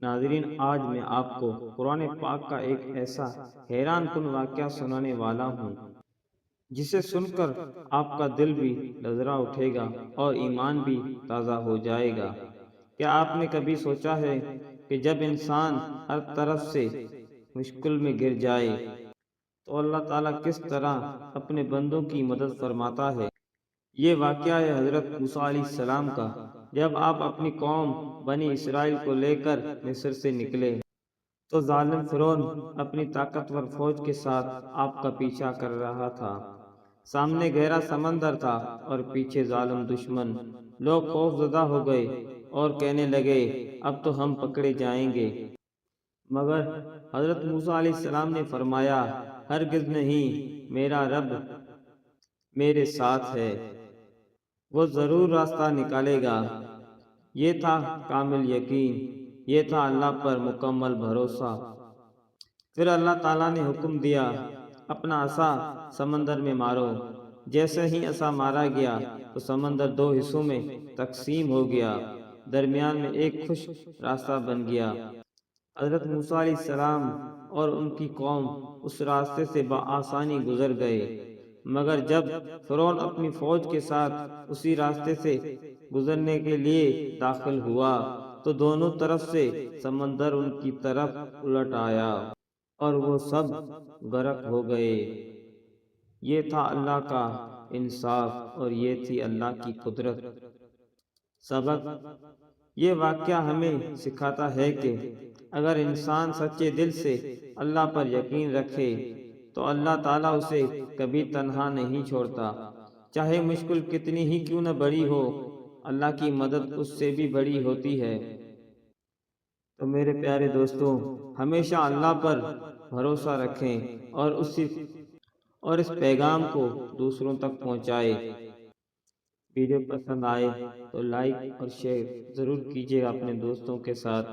ناظرین، آج میں آپ کو قرآن پاک کا ایک ایسا حیران کن واقعہ سنانے والا ہوں جسے سن کر آپ کا دل بھی لرزا اٹھے گا اور ایمان بھی تازہ ہو جائے گا۔ کیا آپ نے کبھی سوچا ہے کہ جب انسان ہر طرف سے مشکل میں گر جائے تو اللہ تعالیٰ کس طرح اپنے بندوں کی مدد فرماتا ہے؟ یہ واقعہ ہے حضرت موسیٰ علیہ السلام کا، جب آپ اپنی قوم بنی اسرائیل کو لے کر مصر سے نکلے تو ظالم فرعون اپنی طاقتور فوج کے ساتھ آپ کا پیچھا کر رہا تھا۔ سامنے گہرا سمندر تھا اور پیچھے ظالم دشمن۔ لوگ خوف زدہ ہو گئے اور کہنے لگے، اب تو ہم پکڑے جائیں گے۔ مگر حضرت موسیٰ علیہ السلام نے فرمایا، ہرگز نہیں، میرا رب میرے ساتھ ہے، وہ ضرور راستہ نکالے گا۔ یہ تھا کامل یقین، یہ تھا اللہ پر مکمل بھروسہ۔ پھر اللہ تعالیٰ نے حکم دیا، اپنا عصا سمندر میں مارو۔ جیسے ہی عصا مارا گیا تو سمندر دو حصوں میں تقسیم ہو گیا، درمیان میں ایک خشک راستہ بن گیا۔ حضرت موسیٰ علیہ السلام اور ان کی قوم اس راستے سے بآسانی گزر گئے، مگر جب فرعون اپنی فوج کے ساتھ اسی راستے سے گزرنے کے لیے داخل ہوا تو دونوں طرف سے سمندر ان کی طرف الٹ آیا اور وہ سب غرق ہو گئے۔ یہ تھا اللہ کا انصاف اور یہ تھی اللہ کی قدرت۔ سبق: یہ واقعہ ہمیں سکھاتا ہے کہ اگر انسان سچے دل سے اللہ پر یقین رکھے تو اللہ تعالیٰ اسے کبھی تنہا نہیں چھوڑتا، چاہے مشکل کتنی ہی کیوں نہ بڑی ہو، اللہ کی مدد اس سے بھی بڑی ہوتی ہے۔ تو میرے پیارے دوستوں، ہمیشہ اللہ پر بھروسہ رکھیں اور اس پیغام کو دوسروں تک پہنچائیں۔ ویڈیو پسند آئے تو لائک اور شیئر ضرور کیجیے گا اپنے دوستوں کے ساتھ۔